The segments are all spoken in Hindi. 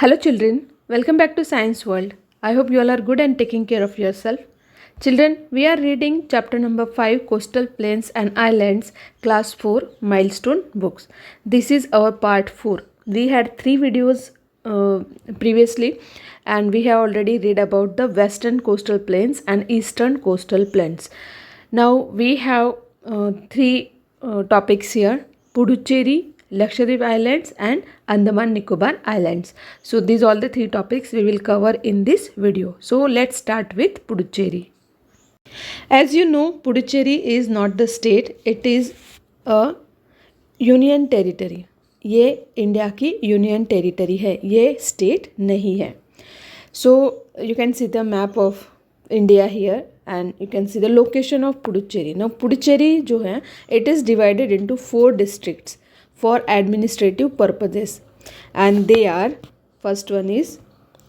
Hello children, welcome back to Science World. I hope you all are good and taking care of yourself. Children, we are reading chapter number 5 Coastal Plains and Islands class 4 milestone books. This is our part 4. We had 3 videos previously and we have already read about the western coastal plains and eastern coastal plains. Now we have 3 topics here: Puducherry, Lakshadweep Islands and Andaman Nicobar Islands. So these all the 3 topics we will cover in this video. So let's start with Puducherry. As you know, Puducherry is not the state, it is a union territory. ये इंडिया की यूनियन टेरिटरी है, ये स्टेट नहीं है. So you can see the map of India here and you can see the location of Puducherry. Now Puducherry जो है, it is divided into 4 districts for administrative purposes, and they are, first one is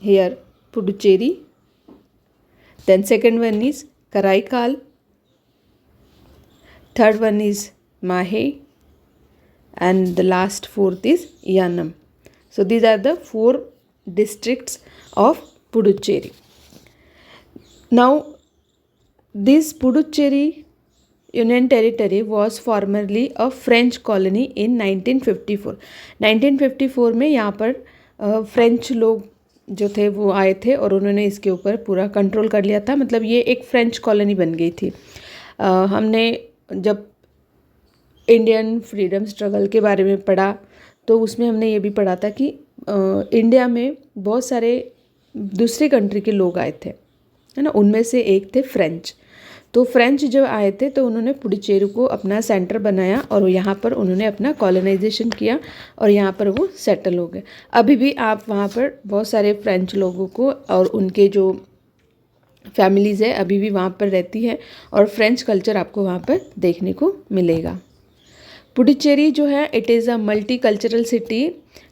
here Puducherry, then second one is Karaikal, third one is Mahe, and the last fourth is Yanam. So these are the 4 districts of Puducherry. Now this Puducherry Union Territory was formerly a French colony in 1954. 1954 में यहाँ पर फ्रेंच लोग जो थे वो आए थे और उन्होंने इसके ऊपर पूरा कंट्रोल कर लिया था. मतलब ये एक फ्रेंच कॉलोनी बन गई थी. हमने जब इंडियन फ्रीडम स्ट्रगल के बारे में पढ़ा तो उसमें हमने ये भी पढ़ा था कि इंडिया में बहुत सारे दूसरी कंट्री के लोग आए थे, है ना. उनमें से एक थे फ्रेंच. तो फ्रेंच जब आए थे तो उन्होंने पुडुचेरी को अपना सेंटर बनाया और यहाँ पर उन्होंने अपना कॉलोनाइजेशन किया और यहाँ पर वो सेटल हो गए. अभी भी आप वहाँ पर बहुत सारे फ्रेंच लोगों को और उनके जो फैमिलीज़ है अभी भी वहाँ पर रहती है और फ्रेंच कल्चर आपको वहाँ पर देखने को मिलेगा. पुडुचेरी जो है it is a multi cultural city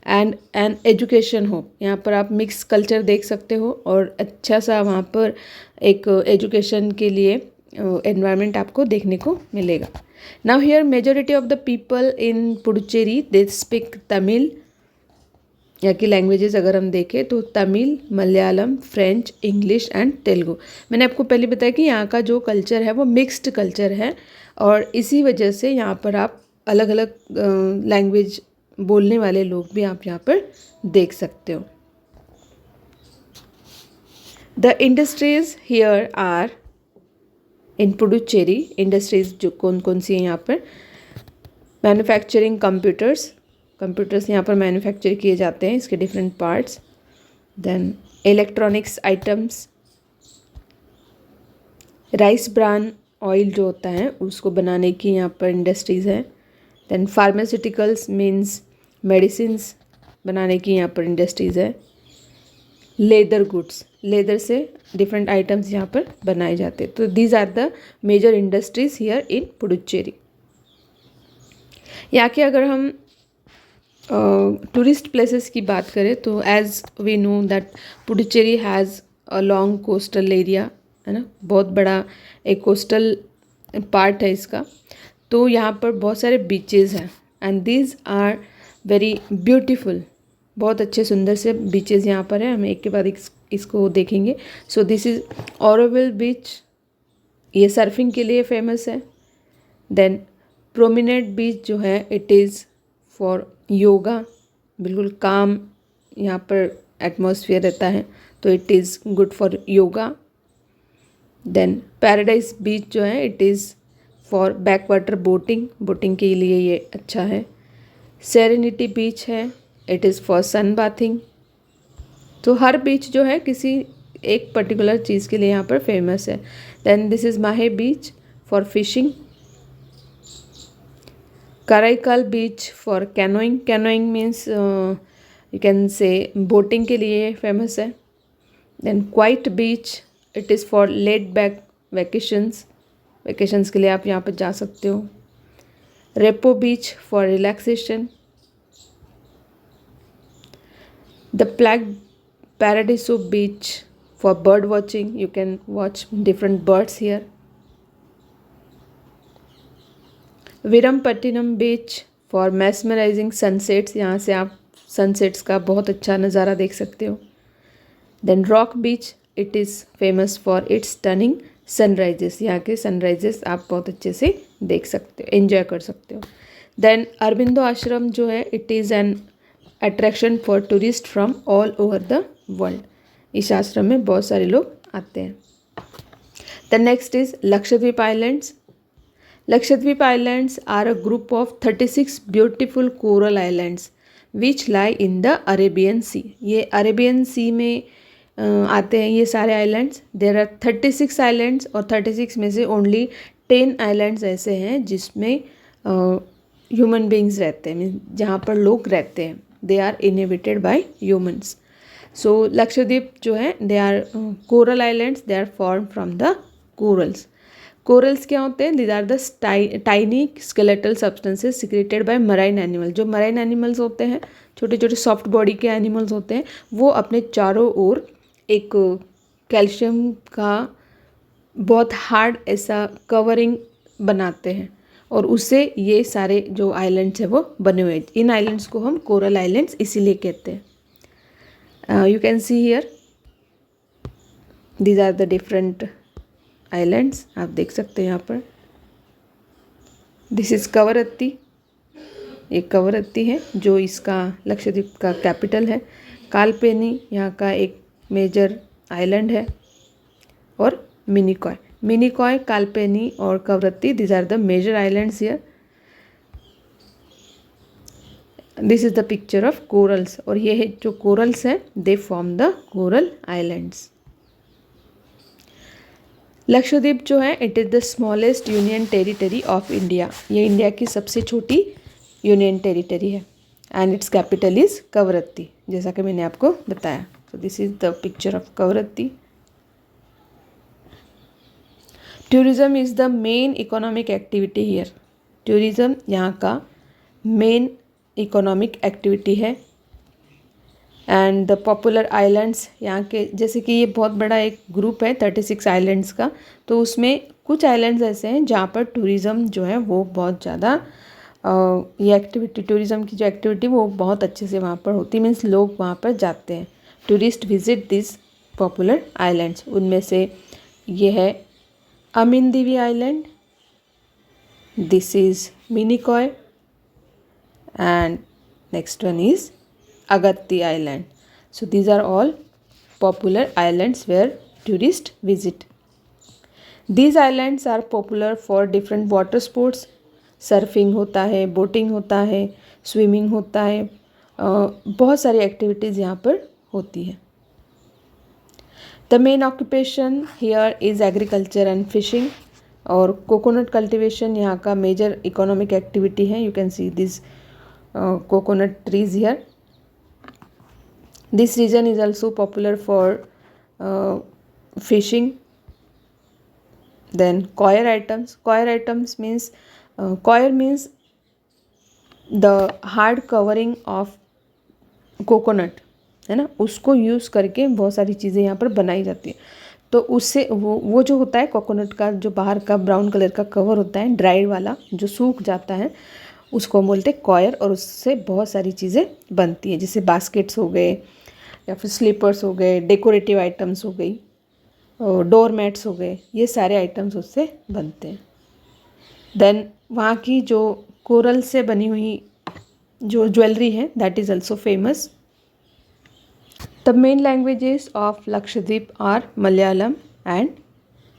and an education हो. यहाँ पर आप मिक्स कल्चर देख सकते हो और अच्छा सा वहाँ पर एक एजुकेशन के लिए एनवायरनमेंट आपको देखने को मिलेगा. Now here majority of the people in Puducherry they speak Tamil. यहाँ की लैंग्वेजेस अगर हम देखें तो Tamil, Malayalam, French, English and Telugu. मैंने आपको पहले बताया कि यहाँ का जो कल्चर है वो मिक्स्ड कल्चर है और इसी वजह से यहाँ पर आप अलग अलग लैंग्वेज बोलने वाले लोग भी आप यहाँ पर देख सकते हो. The industries here are in Puducherry. Industries जो कौन कौन सी हैं यहाँ पर: मैन्युफैक्चरिंग, कंप्यूटर्स यहाँ पर मैन्युफैक्चर किए जाते हैं, इसके different parts. Then electronics items, rice bran oil जो होता है उसको बनाने की यहाँ पर इंडस्ट्रीज़ हैं. देन फार्मास्यूटिकल्स मीन्स मेडिसिन्स बनाने की यहाँ पर इंडस्ट्रीज़ है. लेदर गुड्स, लेदर से डिफरेंट आइटम्स यहाँ पर बनाए जाते हैं. तो these are the major industries here in Puducherry. यहाँ के अगर हम टूरिस्ट प्लेसेस की बात करें तो as we know that Puducherry has a long coastal area, है ना. बहुत बड़ा एक कोस्टल पार्ट है इसका. तो यहाँ पर बहुत सारे बीचेस हैं and these are very beautiful. बहुत अच्छे सुंदर से बीचेस यहाँ पर है. हम एक के बाद इसको देखेंगे. सो दिस इज़ ऑरोविल बीच, ये सर्फिंग के लिए फेमस है. देन प्रोमिनेंट बीच जो है इट इज़ फॉर योगा. बिल्कुल काम यहाँ पर एटमॉस्फेयर रहता है तो it is good for yoga. Then Paradise Beach जो है it is for backwater boating के लिए ये अच्छा है. सेरेनिटी बीच है, it is for sunbathing. तो हर बीच जो है किसी एक पर्टिकुलर चीज़ के लिए यहाँ पर फेमस है. Then this is Mahe beach for fishing. Karaikal beach for canoeing means you can say boating के लिए फेमस है. Then quiet beach it is for laid back vacations के लिए आप यहाँ पर जा सकते हो. रेपो beach for relaxation. The Paradiso beach for bird watching. You can watch different birds here. Virampattinam beach for mesmerizing sunsets. यहाँ से आप सनसेट्स का बहुत अच्छा नज़ारा देख सकते हो। Then Rock Beach, it is famous for its stunning sunrises, यहाँ के सनराइजेस आप बहुत अच्छे से देख सकते हो, एंजॉय कर सकते हो। देन अरबिंदो आश्रम जो है, it is an attraction for tourist from all over the world. इस आश्रम में बहुत सारे लोग आते हैं। The next is Lakshadweep islands. Lakshadweep islands are a group of 36 beautiful coral islands which lie in the Arabian sea. ये अरेबियन सी में आते हैं ये सारे आइलैंड्स। देर आर 36 आइलैंड्स और 36 में से ओनली 10 आइलैंड्स ऐसे हैं जिसमें ह्यूमन बींग्स रहते हैं, मीन जहाँ पर लोग रहते हैं, they are inhabited by humans. So Lakshadweep जो है, they are coral islands, they are form from the corals. Corals क्या होते हैं? These are the tiny skeletal substances secreted by marine animal. जो मराइन एनिमल्स होते हैं, छोटे छोटे सॉफ्ट बॉडी के एनिमल्स होते हैं, वो अपने चारों ओर एक कैल्शियम का बहुत हार्ड ऐसा कवरिंग बनाते हैं और उससे ये सारे जो आइलैंड्स हैं वो बने हुए हैं। इन आइलैंड्स को हम कोरल आइलैंड्स इसीलिए कहते हैं। You can see here these are the different islands, आप देख सकते हैं यहाँ पर। दिस इज़ कवरत्ती, एक कवरत्ती है जो इसका लक्षद्वीप का कैपिटल है। कालपेनी यहाँ का एक मेजर आइलैंड है, और मिनिकॉय, मिनिकॉय, कालपेनी और Kavaratti, this are the major islands here. This is the picture of corals, और ये है जो कोरल्स हैं, they form the coral islands. Lakshadweep जो है, it is the smallest union territory of India. ये इंडिया की सबसे छोटी यूनियन टेरिटरी है, and its capital is Kavaratti, जैसा कि मैंने आपको बताया। So this is the picture of Kavaratti. Tourism is the main economic activity here. Tourism यहाँ का मेन इकोनॉमिक एक्टिविटी है। एंड द पॉपुलर आइलैंड्स, यहाँ के, जैसे कि ये बहुत बड़ा एक ग्रुप है 36 आइलैंड्स का, तो उसमें कुछ आइलैंड्स ऐसे हैं जहाँ पर टूरिज़्म जो है वो बहुत ज़्यादा ये एक्टिविटी, टूरिज़्म की जो एक्टिविटी वो बहुत अच्छे से वहाँ पर होती है, मीन्स लोग वहाँ पर जाते हैं, tourist visit this popular islands. उनमें से ये है Amindivi island, this is Minicoy, and next one is Agatti Island. So these are all popular islands where tourists visit. These islands are popular for different water sports. Surfing होता है, बोटिंग होता है, स्विमिंग होता है, बहुत सारी एक्टिविटीज़ यहाँ पर होती है। The main occupation here is agriculture and fishing, और कोकोनट कल्टिवेशन यहाँ का मेजर इकोनॉमिक एक्टिविटी है। You can see these coconut trees here. This region is also popular for fishing. Then coir items. Coir items means coir means the hard covering of coconut, है ना, उसको यूज़ करके बहुत सारी चीज़ें यहाँ पर बनाई जाती हैं। तो उससे वो जो होता है कोकोनट का जो बाहर का ब्राउन कलर का कवर होता है, ड्राई वाला जो सूख जाता है, उसको हम बोलते हैं कॉयर, और उससे बहुत सारी चीज़ें बनती हैं, जैसे बास्केट्स हो गए, या फिर स्लीपर्स हो गए, डेकोरेटिव आइटम्स हो गई, और डोर मैट्स हो गए, ये सारे आइटम्स उससे बनते हैं। देन वहाँ की जो कोरल से बनी हुई जो ज्वेलरी है, that is also famous. The main languages of Lakshadweep are Malayalam and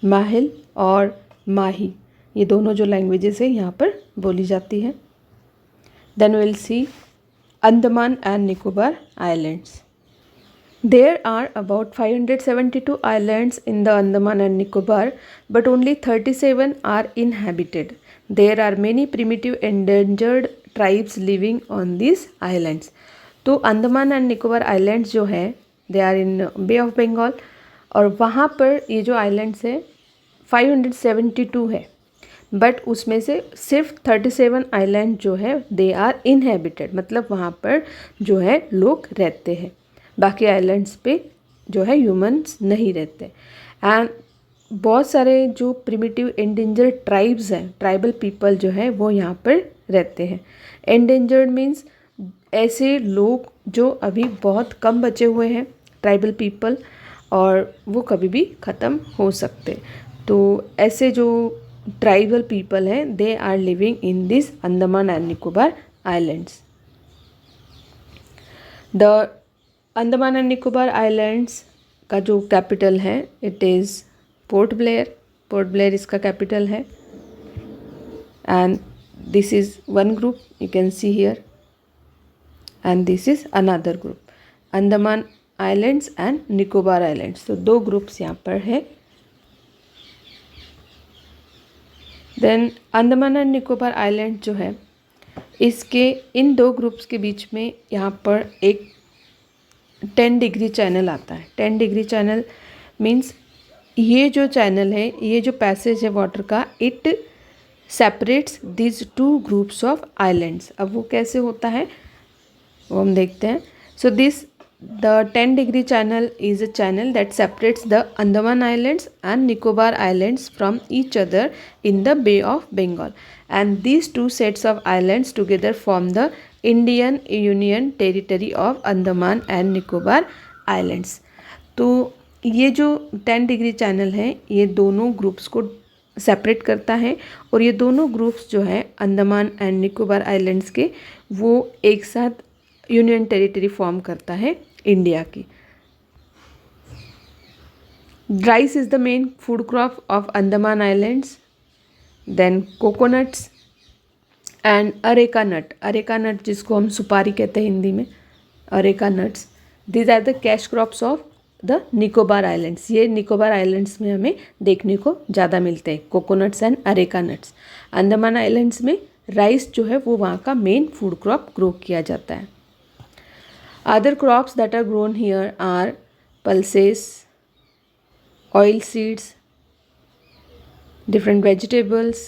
Mahl और माही, ये दोनों जो लैंग्वेजेस है यहाँ पर बोली जाती है। Then will see Andaman and Nicobar islands. There are about 572 islands in the Andaman and Nicobar, but only 37 are inhabited. There are many primitive endangered tribes living on these islands. तो अंडमान एंड निकोबार आइलैंड्स जो है, they are in Bay of Bengal, और वहाँ पर ये जो आइलैंड्स है 572 है, बट उसमें से सिर्फ 37 आइलैंड जो है दे आर इनहेबिटेड, मतलब वहाँ पर जो है लोग रहते हैं, बाकी आइलैंड्स पे जो है ह्यूमंस नहीं रहते। एंड बहुत सारे जो प्रिमिटिव एंडेंजर्ड ट्राइब्स हैं, ट्राइबल पीपल जो है वो यहाँ पर रहते हैं। एंडेंजर्ड मीन्स ऐसे लोग जो अभी बहुत कम बचे हुए हैं, ट्राइबल पीपल, और वो कभी भी ख़त्म हो सकते। तो ऐसे जो ट्राइबल पीपल हैं, they are living in this Andaman and Nicobar islands. The Andaman and Nicobar islands का जो कैपिटल है, इट इज़ पोर्ट ब्लेयर। पोर्ट ब्लेयर इसका कैपिटल है। And this is one group, you can see here, and this is another group, Andaman islands and Nicobar islands. तो दो ग्रुप्स यहाँ पर है। Then Andaman and Nicobar island जो है, इसके इन दो ग्रुप्स के बीच में यहाँ पर एक 10 डिग्री चैनल आता है। 10 डिग्री चैनल मीन्स ये जो चैनल है, ये जो पैसेज है वाटर का, it separates this two groups of islands. अब वो कैसे होता है वो हम देखते हैं। So this the 10 degree channel is a channel that separates the Andaman Islands and Nicobar Islands from each other in the Bay of Bengal, and these two sets of islands together form the Indian Union Territory of Andaman and Nicobar Islands। तो ये जो 10 डिग्री चैनल है, ये दोनों ग्रुप्स को सेपरेट करता है, और ये दोनों ग्रुप्स जो है अंडमान एंड निकोबार आइलैंड्स के, वो एक साथ यूनियन टेरिटरी फॉर्म करता है इंडिया की। Rice is the main food crop of Andaman islands. Then coconuts and areca nut. Areca nut जिसको हम सुपारी कहते हैं हिंदी में, areca nuts, these are the cash crops of the Nicobar islands. ये निकोबार आइलैंड्स में हमें देखने को ज़्यादा मिलते हैं, coconuts and areca nuts. Andaman islands में राइस जो है वो वहाँ का मेन फूड क्रॉप ग्रो किया जाता है। Other crops that are grown here are pulses, oil seeds, different vegetables,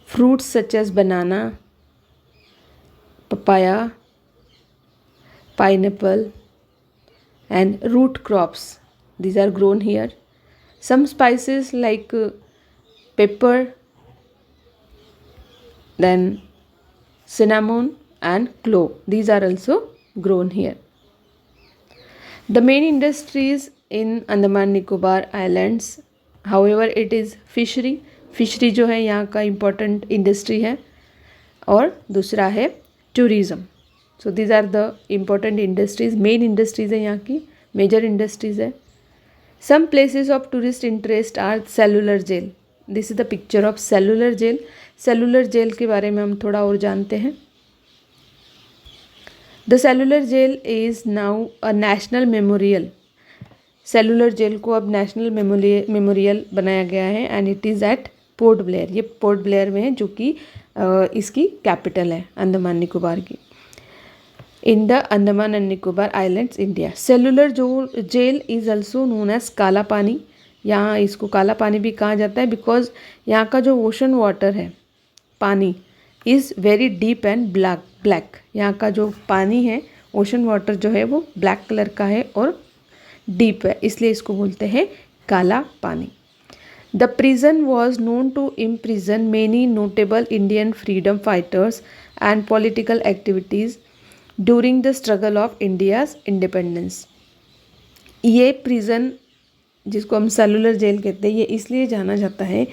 fruits such as banana, papaya, pineapple, and root crops. These are grown here. Some spices like pepper, then cinnamon and clove. These are also grown here. The main industries in Andaman Nicobar Islands, however, it is fishery. Fishery जो है यहाँ का इम्पोर्टेंट इंडस्ट्री है, और दूसरा है tourism. So these are the important industries, main industries है यहाँ की, मेजर इंडस्ट्रीज है। Some places of tourist interest are Cellular Jail. This is the picture of Cellular Jail. Cellular Jail के बारे में हम थोड़ा और जानते हैं। The cellular jail is now a national memorial. Cellular Jail को अब नेशनल मेमोरियल बनाया गया है, and it is at Port Blair. ये पोर्ट ब्लेयर में है, जो कि इसकी कैपिटल है अंडमान निकोबार की, in the Andaman and Nicobar islands, India. Cellular जो jail is also known as Kala Pani. यहाँ इसको काला पानी भी कहा जाता है, बिकॉज यहाँ का जो ओशन वाटर है, पानी, is very deep and black. यहाँ का जो पानी है, ओशन वाटर जो है, वो ब्लैक कलर का है और डीप है, इसलिए इसको बोलते हैं Kala Pani. The prison was known to imprison many notable Indian freedom fighters and political activities during the struggle of India's independence. ये प्रिजन जिसको हम सेलुलर जेल कहते हैं, ये इसलिए जाना जाता है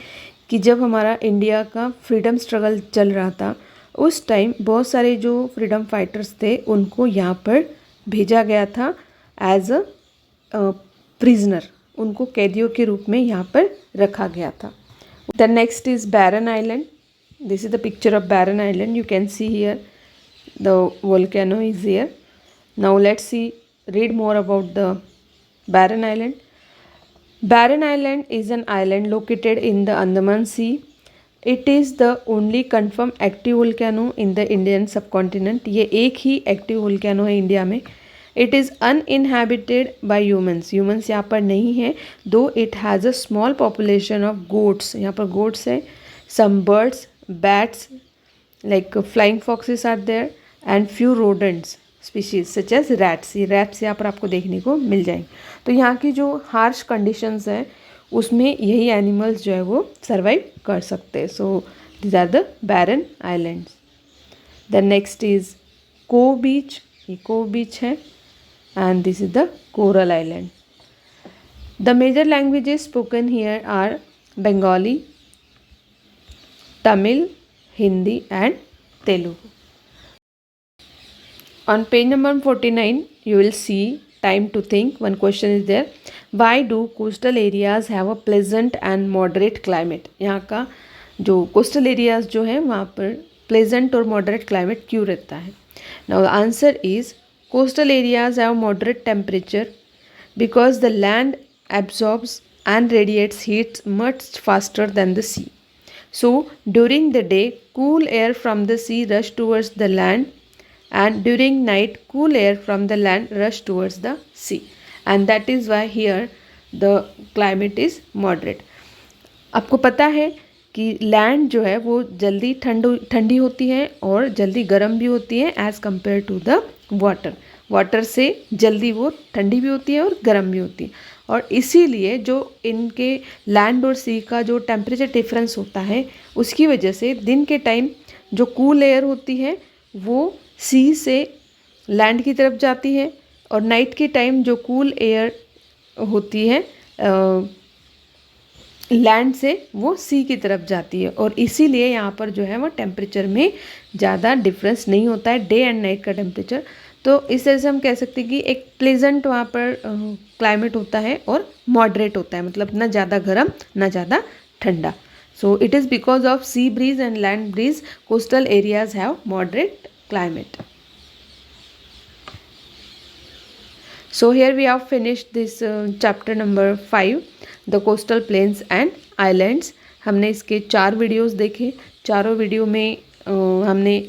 कि जब हमारा इंडिया का फ्रीडम स्ट्रगल चल रहा था, उस टाइम बहुत सारे जो फ्रीडम फाइटर्स थे, उनको यहाँ पर भेजा गया था एज अ प्रिजनर। उनको कैदियों के रूप में यहाँ पर रखा गया था। The next is Barren Island. This is the picture of Barren Island. You can see here the volcano is here. Now let's see read more about the Barren Island. Barren Island is an island located in the Andaman Sea. It is the only confirmed active volcano in the Indian subcontinent. ये एक ही एक्टिव वोल्केनो है इंडिया में। It is uninhabited by humans. Humans यहाँ पर नहीं है, though it has a small population of goats. यहाँ पर goats है, some birds, bats, like flying foxes are there, and few rodents species such as rats. ये rats यहाँ पर आपको देखने को मिल जाएंगे। तो यहाँ की जो हार्श कंडीशंस हैं, उसमें यही एनिमल्स जो है वो सर्वाइव कर सकते हैं। So these are the Barren islands. The next is को बीच, ये को बीच है, and this is the coral island. The major languages spoken here are Bengali, Tamil, Hindi and Telugu. On page number 49, you will see time to think. One question is there. Why do coastal areas have a pleasant and moderate climate? यहाँ का जो coastal areas जो है वहाँ पर pleasant और moderate climate क्यों रहता है? Now the answer is coastal areas have moderate temperature because the land absorbs and radiates heat much faster than the sea. So during the day, cool air from the sea rush towards the land, and during night cool air from the land rush towards the sea, and that is why here the climate is moderate. आपको पता है कि लैंड जो है वो जल्दी ठंडी होती है और जल्दी गर्म भी होती है as compare to the water. Water से जल्दी वो ठंडी भी होती है और गर्म भी होती है, और इसीलिए जो इनके लैंड और सी का जो टेम्परेचर डिफरेंस होता है उसकी वजह से दिन के टाइम जो कूल एयर होती है वो सी से लैंड की तरफ जाती है, और नाइट के टाइम जो कूल एयर होती है लैंड से वो सी की तरफ जाती है, और इसीलिए यहाँ पर जो है वो टेम्परेचर में ज़्यादा डिफरेंस नहीं होता है डे एंड नाइट का टेम्परेचर. तो इस तरह से हम कह सकते हैं कि एक प्लेजेंट वहाँ पर क्लाइमेट होता है और मॉडरेट होता है, मतलब ना ज़्यादा गर्म ना ज़्यादा ठंडा. So it is because of sea breeze and land breeze, coastal areas have moderate climate. So here we have finished this chapter number 5, the coastal plains and islands. हमने इसके 4 वीडियोस देखे. चारों वीडियो में हमने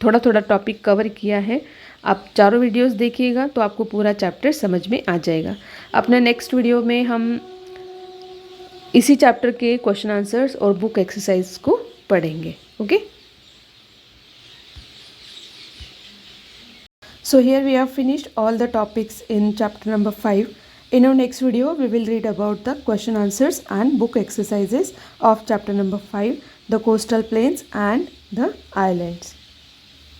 थोड़ा थोड़ा टॉपिक कवर किया है. आप चारों वीडियोस देखिएगा तो आपको पूरा चैप्टर समझ में आ जाएगा. अपने नेक्स्ट वीडियो में हम इसी चैप्टर के क्वेश्चन आंसर्स और बुक एक्सरसाइज को पढ़ेंगे. Okay, so here we have finished all the topics in chapter number 5. In our next video we will read about the question answers and book exercises of chapter number 5, the coastal plains and the islands.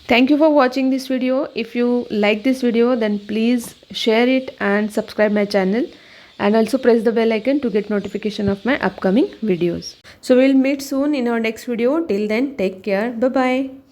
Thank you for watching this video. If you like this video then please share it and subscribe my channel, and also press the bell icon to get notification of my upcoming videos. So we'll meet soon in our next video. Till then, take care. Bye bye.